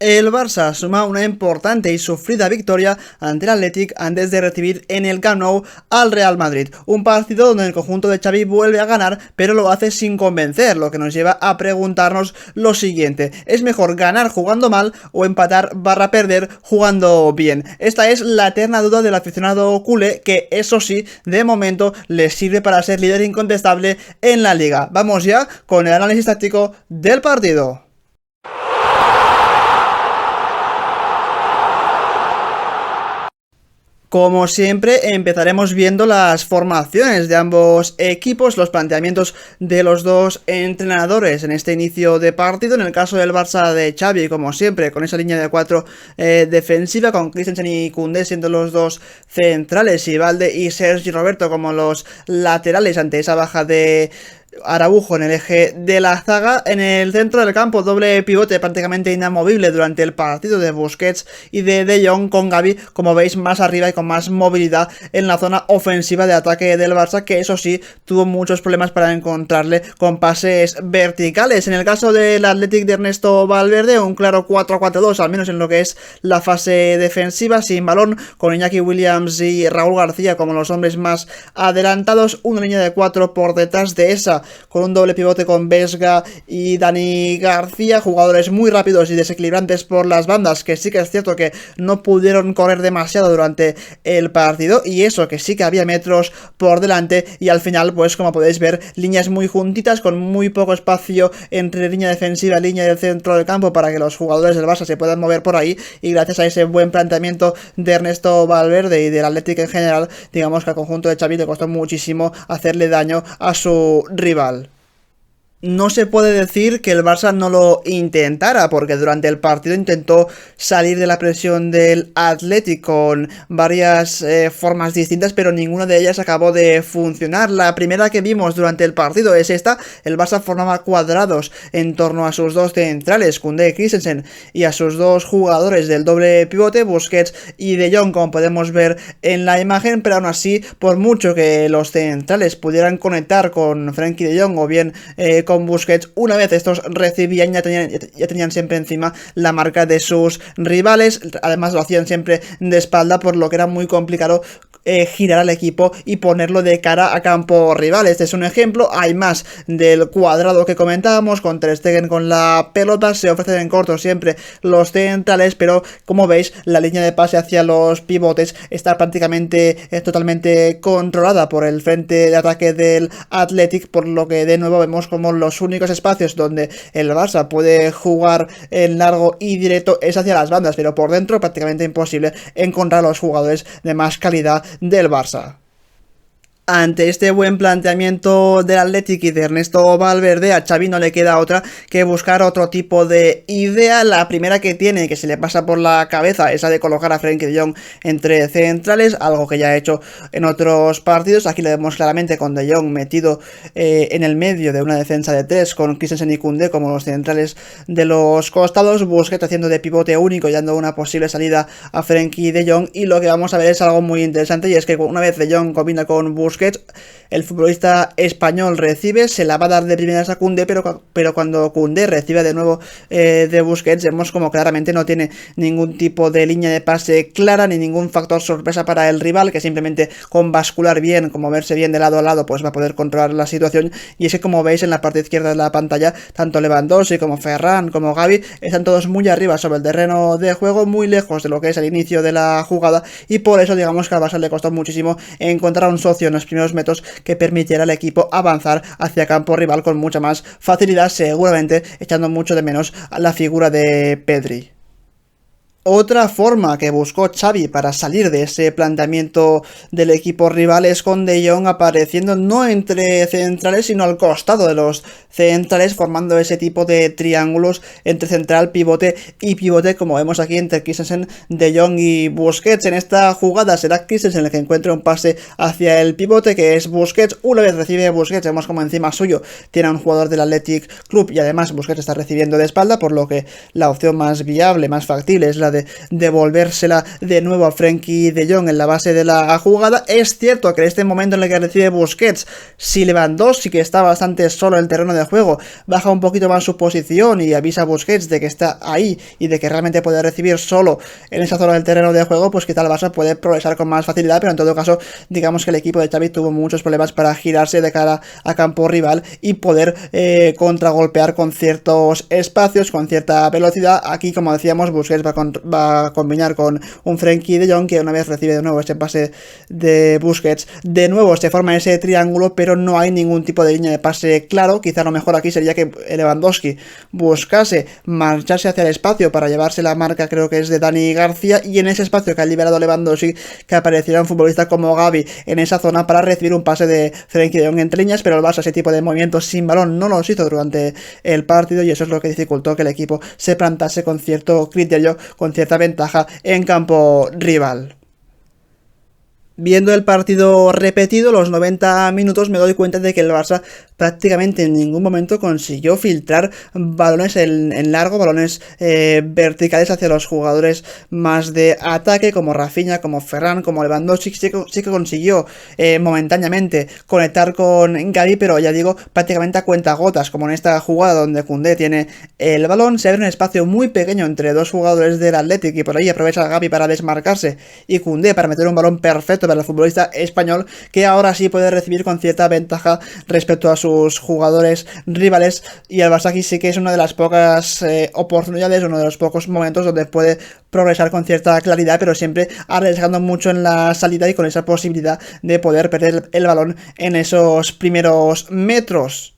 El Barça suma una importante y sufrida victoria ante el Athletic antes de recibir en el Camp Nou al Real Madrid. Un partido donde el conjunto de Xavi vuelve a ganar, pero lo hace sin convencer, lo que nos lleva a preguntarnos lo siguiente: ¿es mejor ganar jugando mal o empatar / perder jugando bien? Esta es la eterna duda del aficionado culé, que eso sí, de momento le sirve para ser líder incontestable en la liga. Vamos ya con el análisis táctico del partido. Como siempre, empezaremos viendo las formaciones de ambos equipos, los planteamientos de los dos entrenadores en este inicio de partido. En el caso del Barça de Xavi, como siempre, con esa línea de 4 defensiva, con Christensen y Koundé siendo los dos centrales, y Valde y Sergi Roberto como los laterales ante esa baja de Araujo en el eje de la zaga. En el centro del campo, doble pivote prácticamente inamovible durante el partido de Busquets y de Jong, con Gavi, como veis, más arriba y con más movilidad en la zona ofensiva de ataque del Barça, que eso sí, tuvo muchos problemas para encontrarle con pases verticales. En el caso del Athletic de Ernesto Valverde, un claro 4-4-2, al menos en lo que es la fase defensiva, sin balón, con Iñaki Williams y Raúl García como los hombres más adelantados, una línea de 4 por detrás de esa, con un doble pivote con Vesga y Dani García, jugadores muy rápidos y desequilibrantes por las bandas, que sí que es cierto que no pudieron correr demasiado durante el partido, y eso que sí que había metros por delante, y al final, pues como podéis ver, líneas muy juntitas con muy poco espacio entre línea defensiva y línea del centro del campo para que los jugadores del Barça se puedan mover por ahí, y gracias a ese buen planteamiento de Ernesto Valverde y del Athletic en general, digamos que al conjunto de Xavi le costó muchísimo hacerle daño a su rival. No se puede decir que el Barça no lo intentara, porque durante el partido intentó salir de la presión del Athletic con varias formas distintas, pero ninguna de ellas acabó de funcionar. La primera que vimos durante el partido es esta: el Barça formaba cuadrados en torno a sus dos centrales, Koundé y Christensen, y a sus dos jugadores del doble pivote, Busquets y De Jong, como podemos ver en la imagen, pero aún así, por mucho que los centrales pudieran conectar con Frenkie De Jong o bien con Busquets, una vez estos recibían ya tenían siempre encima la marca de sus rivales. Además lo hacían siempre de espalda, por lo que era muy complicado girar al equipo y ponerlo de cara a campo rival. Este es un ejemplo. Hay más del cuadrado que comentábamos, con Ter Stegen con la pelota. Se ofrecen en corto siempre los centrales, pero como veis, la línea de pase hacia los pivotes está prácticamente totalmente controlada por el frente de ataque del Athletic, por lo que de nuevo vemos como los únicos espacios donde el Barça puede jugar en largo y directo es hacia las bandas, pero por dentro prácticamente imposible encontrar a los jugadores de más calidad del Barça. Ante este buen planteamiento del Athletic y de Ernesto Valverde, a Xavi no le queda otra que buscar otro tipo de idea. La primera que tiene, que se le pasa por la cabeza, es la de colocar a Frenkie de Jong entre centrales, algo que ya ha hecho en otros partidos. Aquí le vemos claramente con De Jong metido en el medio de una defensa de tres, con Christensen y Koundé como los centrales de los costados, Busquets haciendo de pivote único y dando una posible salida a Frenkie de Jong. Y lo que vamos a ver es algo muy interesante, y es que una vez De Jong combina con Busquets, el futbolista español recibe, se la va a dar de primeras a Koundé, pero cuando Koundé recibe de nuevo de Busquets, vemos como claramente no tiene ningún tipo de línea de pase clara ni ningún factor sorpresa para el rival, que simplemente con bascular bien, como moverse bien de lado a lado, pues va a poder controlar la situación. Y es que, como veis en la parte izquierda de la pantalla, tanto Lewandowski como Ferran como Gavi están todos muy arriba sobre el terreno de juego, muy lejos de lo que es el inicio de la jugada, y por eso digamos que al Barça le costó muchísimo encontrar un socio en los primeros metros que permitiera al equipo avanzar hacia campo rival con mucha más facilidad, seguramente echando mucho de menos a la figura de Pedri. Otra forma que buscó Xavi para salir de ese planteamiento del equipo rival es con De Jong apareciendo no entre centrales sino al costado de los centrales, formando ese tipo de triángulos entre central, pivote y pivote, como vemos aquí entre Christensen, De Jong y Busquets. En esta jugada será Christensen el que encuentre un pase hacia el pivote, que es Busquets. Una vez recibe Busquets, vemos como encima suyo tiene a un jugador del Athletic Club, y además Busquets está recibiendo de espalda, por lo que la opción más viable, más factible, es la posibilidad de devolvérsela de nuevo a Frenkie de Jong en la base de la jugada. Es cierto que en este momento en el que recibe Busquets, si Lewandowski, que está bastante solo en el terreno de juego, baja un poquito más su posición y avisa a Busquets de que está ahí y de que realmente puede recibir solo en esa zona del terreno de juego, pues quizá el Barça puede progresar con más facilidad, pero en todo caso, digamos que el equipo de Xavi tuvo muchos problemas para girarse de cara a campo rival y poder contragolpear con ciertos espacios, con cierta velocidad. Aquí, como decíamos, Busquets va a combinar con un Frenkie de Jong, que una vez recibe de nuevo este pase de Busquets, de nuevo se forma ese triángulo, pero no hay ningún tipo de línea de pase claro. Quizá lo mejor aquí sería que Lewandowski buscase marcharse hacia el espacio para llevarse la marca, creo que es de Dani García, y en ese espacio que ha liberado Lewandowski, que apareciera un futbolista como Gavi en esa zona para recibir un pase de Frenkie de Jong entre líneas, pero el Barça ese tipo de movimientos sin balón no los hizo durante el partido y eso es lo que dificultó que el equipo se plantase con cierto criterio, con cierta ventaja en campo rival. Viendo el partido repetido, los 90 minutos, me doy cuenta de que el Barça prácticamente en ningún momento consiguió filtrar balones en largo, balones verticales hacia los jugadores más de ataque, como Rafinha, como Ferran, como Lewandowski. Sí que consiguió momentáneamente conectar con Gavi, pero ya digo, prácticamente a cuentagotas, como en esta jugada donde Koundé tiene el balón, se abre un espacio muy pequeño entre dos jugadores del Athletic y por ahí aprovecha Gavi para desmarcarse y Koundé para meter un balón perfecto para el futbolista español, que ahora sí puede recibir con cierta ventaja respecto a sus jugadores rivales, y el Barça aquí sí que es una de las pocas oportunidades, uno de los pocos momentos donde puede progresar con cierta claridad, pero siempre arriesgando mucho en la salida y con esa posibilidad de poder perder el balón en esos primeros metros.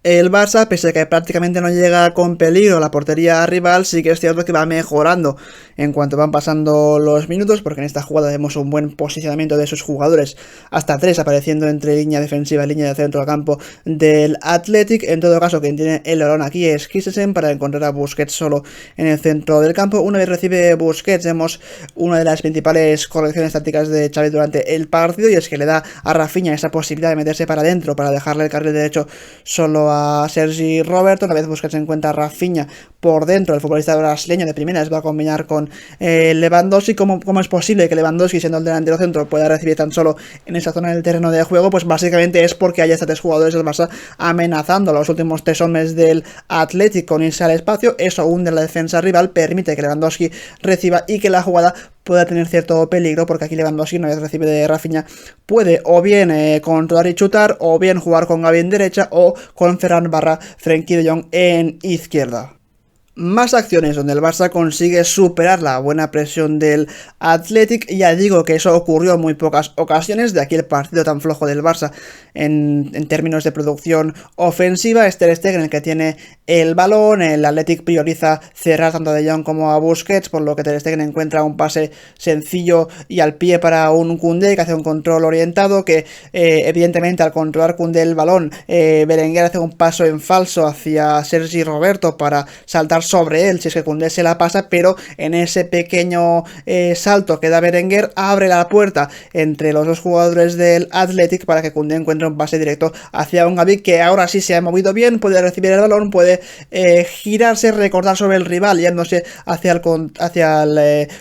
El Barça, pese a que prácticamente no llega con peligro a la portería rival, sí que es cierto que va mejorando en cuanto van pasando los minutos, porque en esta jugada vemos un buen posicionamiento de sus jugadores, hasta 3 apareciendo entre línea defensiva y línea de centro del campo del Athletic. En todo caso, quien tiene el balón aquí es Christensen para encontrar a Busquets solo en el centro del campo. Una vez recibe Busquets, vemos una de las principales correcciones tácticas de Xavi durante el partido, y es que le da a Rafinha esa posibilidad de meterse para adentro, para dejarle el carril derecho solo a Sergi Roberto. Una vez Busquets encuentra a Rafinha por dentro, el futbolista brasileño de primeras va a combinar con Lewandowski. ¿Cómo es posible que Lewandowski, siendo el delantero centro, pueda recibir tan solo en esa zona del terreno de juego? Pues básicamente es porque hay hasta 3 jugadores del Barça amenazando los últimos 3 hombres del Athletic con irse al espacio. Eso hunde la defensa rival, permite que Lewandowski reciba y que la jugada pueda tener cierto peligro, porque aquí Lewandowski, una vez recibe de Rafinha, puede o bien controlar y chutar, o bien jugar con Gavi en derecha o con Ferran barra Frenkie de Jong en izquierda. Más acciones donde el Barça consigue superar la buena presión del Athletic. Ya digo que eso ocurrió en muy pocas ocasiones, de aquí el partido tan flojo del Barça en términos de producción ofensiva. Ter Stegen, el que tiene el balón, el Athletic prioriza cerrar tanto a De Jong como a Busquets, por lo que Ter Stegen encuentra un pase sencillo y al pie para un Koundé, que hace un control orientado, que evidentemente al controlar Koundé el balón, Berenguer hace un paso en falso hacia Sergi Roberto para saltar sobre él si es que Koundé se la pasa, pero en ese pequeño salto que da Berenguer abre la puerta entre los dos jugadores del Athletic para que Koundé encuentre un pase directo hacia un Gavi, que ahora sí se ha movido bien, puede recibir el balón, puede girarse, recortar sobre el rival, yéndose hacia el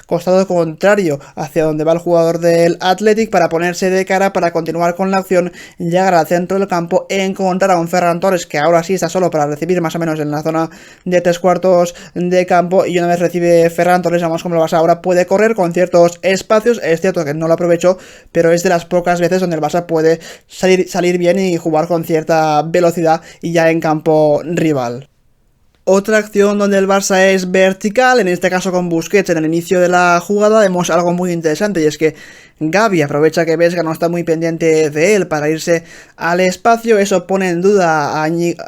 costado contrario, hacia donde va el jugador del Athletic, para ponerse de cara, para continuar con la acción, llegar al centro del campo, encontrar a un Ferran Torres que ahora sí está solo para recibir más o menos en la zona de 3/4 de campo, y una vez recibe Ferran Torres, vamos como lo Barça ahora puede correr con ciertos espacios. Es cierto que no lo aprovechó, pero es de las pocas veces donde el Barça puede salir bien y jugar con cierta velocidad y ya en campo rival. Otra acción donde el Barça es vertical, en este caso con Busquets en el inicio de la jugada, vemos algo muy interesante, y es que Gavi aprovecha que Vesga no está muy pendiente de él para irse al espacio. Eso pone en duda a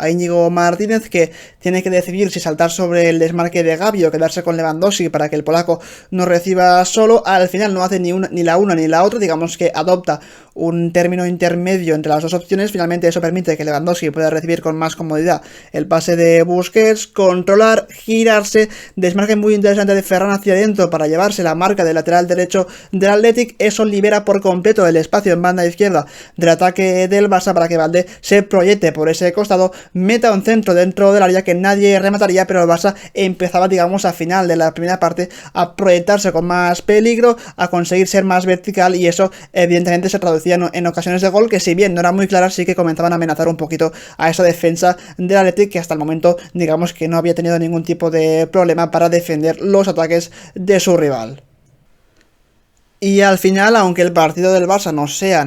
Íñigo Martínez, que tiene que decidir si saltar sobre el desmarque de Gavi o quedarse con Lewandowski para que el polaco no reciba solo. Al final no hace ni la una ni la otra, digamos que adopta un término intermedio entre las dos opciones. Finalmente eso permite que Lewandowski pueda recibir con más comodidad el pase de Busquets, es controlar, girarse, desmarque muy interesante de Ferran hacia adentro para llevarse la marca del lateral derecho del Athletic. Eso libera por completo el espacio en banda izquierda del ataque del Barça para que Baldé se proyecte por ese costado, meta un centro dentro del área que nadie remataría, pero el Barça empezaba, digamos, a final de la primera parte a proyectarse con más peligro, a conseguir ser más vertical, y eso evidentemente se traducía en ocasiones de gol que, si bien no eran muy claras, sí que comenzaban a amenazar un poquito a esa defensa del Athletic, que hasta el momento digamos que no había tenido ningún tipo de problema para defender los ataques de su rival. Y al final, aunque el partido del Barça no sea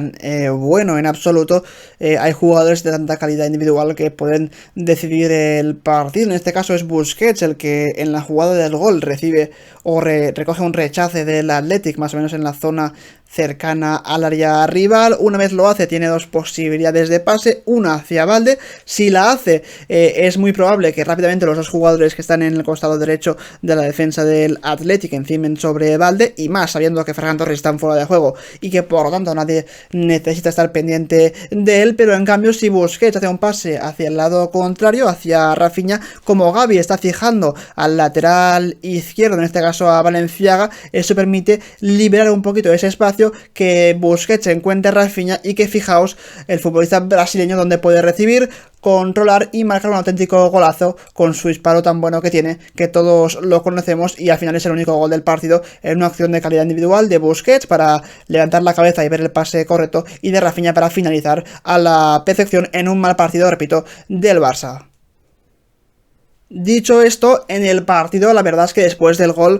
bueno en absoluto, hay jugadores de tanta calidad individual que pueden decidir el partido. En este caso es Busquets el que en la jugada del gol recibe o recoge un rechace del Athletic, más o menos en la zona cercana al área rival. Una vez lo hace, tiene dos posibilidades de pase, una hacia Baldé. Si la hace, es muy probable que rápidamente los dos jugadores que están en el costado derecho de la defensa del Athletic encimen sobre Baldé, y más sabiendo que Ferran Torres está fuera de juego y que por lo tanto nadie necesita estar pendiente de él. Pero en cambio, si Busquets hace un pase hacia el lado contrario, hacia Rafinha, como Gavi está fijando al lateral izquierdo, en este caso a Valenciaga, eso permite liberar un poquito ese espacio, que Busquets encuentre a Rafinha y que, fijaos, el futbolista brasileño donde puede recibir, controlar y marcar un auténtico golazo con su disparo tan bueno que tiene, que todos lo conocemos, y al final es el único gol del partido en una acción de calidad individual de Busquets para levantar la cabeza y ver el pase correcto, y de Rafinha para finalizar a la perfección en un mal partido, repito, del Barça. Dicho esto, en el partido la verdad es que después del gol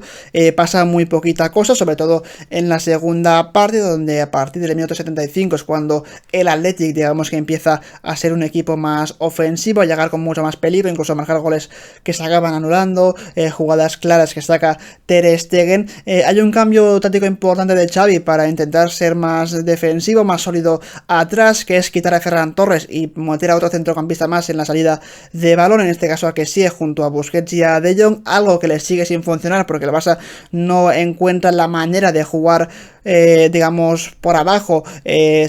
pasa muy poquita cosa, sobre todo en la segunda parte, donde a partir del minuto 75 es cuando el Athletic, digamos, que empieza a ser un equipo más ofensivo, a llegar con mucho más peligro, incluso a marcar goles que se acaban anulando, jugadas claras que saca Ter Stegen. Hay un cambio táctico importante de Xavi para intentar ser más defensivo, más sólido atrás, que es quitar a Ferran Torres y meter a otro centrocampista más en la salida de balón, en este caso a Kessie junto a Busquets y a De Jong, algo que les sigue sin funcionar porque el Barça no encuentra la manera de jugar, digamos, por abajo,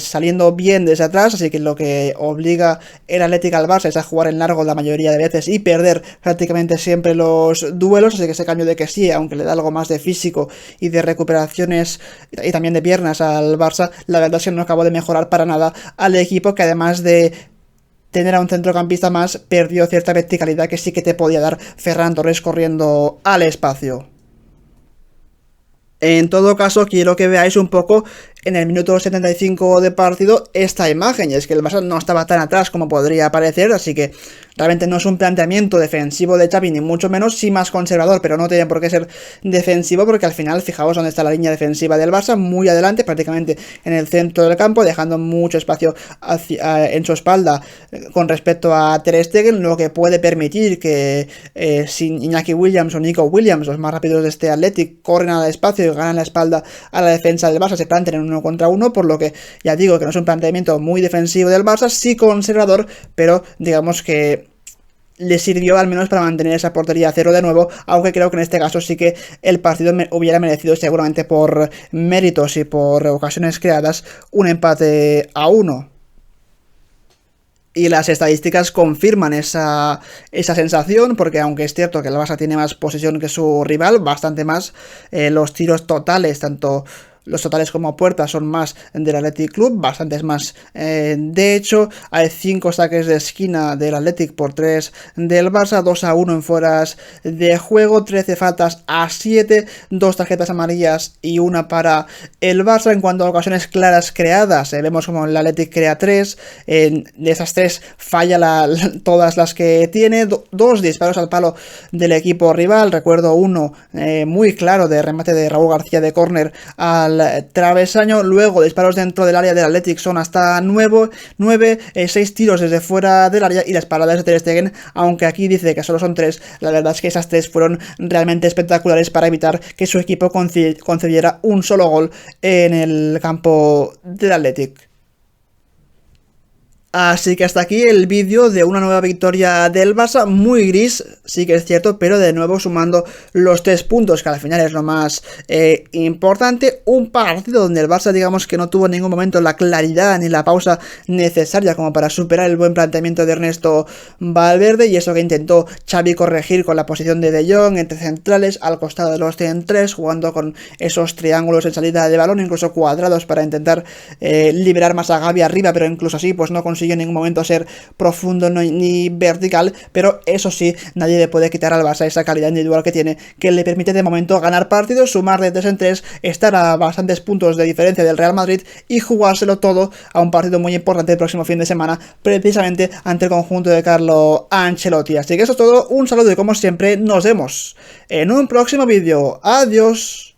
saliendo bien desde atrás, así que lo que obliga el Atlético al Barça es a jugar en largo la mayoría de veces y perder prácticamente siempre los duelos, así que ese cambio de Kessie, aunque le da algo más de físico y de recuperaciones y también de piernas al Barça, la verdad es que no acabó de mejorar para nada al equipo, que además de tener a un centrocampista más, perdió cierta verticalidad que sí que te podía dar Ferran Torres corriendo al espacio. En todo caso, quiero que veáis un poco en el minuto 75 de partido esta imagen, y es que el Barça no estaba tan atrás como podría parecer, así que realmente no es un planteamiento defensivo de Xavi, ni mucho menos, sí más conservador, pero no tiene por qué ser defensivo, porque al final, fijaos dónde está la línea defensiva del Barça, muy adelante, prácticamente en el centro del campo, dejando mucho espacio en su espalda con respecto a Ter Stegen, lo que puede permitir que sin Iñaki Williams o Nico Williams, los más rápidos de este Athletic, corren al espacio y ganan la espalda a la defensa del Barça, se planten en uno contra uno, por lo que ya digo que no es un planteamiento muy defensivo del Barça, sí conservador, pero digamos que le sirvió al menos para mantener esa portería a cero de nuevo, aunque creo que en este caso sí que el partido hubiera merecido, seguramente por méritos y por ocasiones creadas, un empate a 1. Y las estadísticas confirman esa sensación, porque aunque es cierto que el Barça tiene más posesión que su rival, bastante más, los tiros totales, tanto los totales como puertas, son más del Athletic Club, bastantes más. De hecho, hay 5 saques de esquina del Athletic por 3 del Barça, 2-1 en fueras de juego, 13 faltas a 7, 2 tarjetas amarillas y una para el Barça. En cuanto a ocasiones claras creadas, vemos como el Athletic crea 3, de esas 3 falla todas las que tiene, 2 disparos al palo del equipo rival, recuerdo uno muy claro de remate de Raúl García de córner al travesaño, luego disparos dentro del área del Athletic son hasta 9, 6 tiros desde fuera del área y las paradas de Ter Stegen, aunque aquí dice que solo son 3, la verdad es que esas 3 fueron realmente espectaculares para evitar que su equipo concediera un solo gol en el campo del Athletic. Así que hasta aquí el vídeo de una nueva victoria del Barça, muy gris, sí que es cierto, pero de nuevo sumando los 3 puntos, que al final es lo más importante. Un partido donde el Barça, digamos que no tuvo en ningún momento la claridad ni la pausa necesaria como para superar el buen planteamiento de Ernesto Valverde, y eso que intentó Xavi corregir con la posición de De Jong entre centrales, al costado de los centrales, jugando con esos triángulos en salida de balón, incluso cuadrados, para intentar liberar más a Gavi arriba, pero incluso así pues no consiguió en ningún momento ser profundo ni vertical. Pero eso sí, nadie le puede quitar al Barça esa calidad individual que tiene, que le permite de momento ganar partidos, sumar de 3 en 3, estar a bastantes puntos de diferencia del Real Madrid y jugárselo todo a un partido muy importante el próximo fin de semana, precisamente ante el conjunto de Carlo Ancelotti. Así que eso es todo, un saludo y como siempre nos vemos en un próximo vídeo. Adiós.